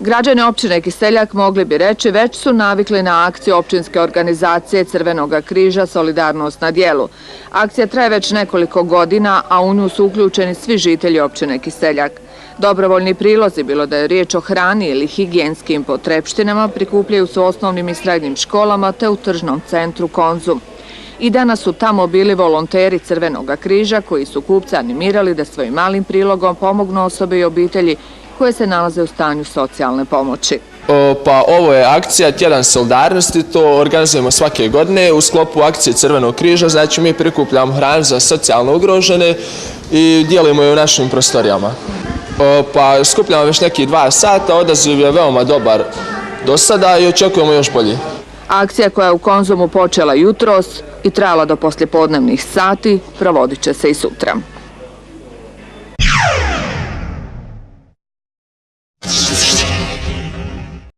Građani općine Kiseljak, mogli bi reći, već su navikli na akciju općinske organizacije Crvenog križa Solidarnost na djelu. Akcija traje već nekoliko godina, a u nju su uključeni svi žitelji općine Kiseljak. Dobrovoljni prilozi, bilo da je riječ o hrani ili higijenskim potrepštinama, prikupljaju se u osnovnim i srednjim školama te u tržnom centru Konzum. I danas su tamo bili volonteri Crvenog križa koji su kupce animirali da svojim malim prilogom pomognu osobe i obitelji koje se nalaze u stanju socijalne pomoći. Pa ovo je akcija Tjedan solidarnosti, to organizujemo svake godine u sklopu akcije Crvenog križa, znači mi prikupljamo hranu za socijalno ugrožene i dijelimo je u našim prostorijama. Pa skupljamo već neki 2 sata, odaziv je veoma dobar do sada i očekujemo još bolji. Akcija koja je u Konzumu počela jutros i trajala do poslijepodnevnih sati, provodit će se i sutra.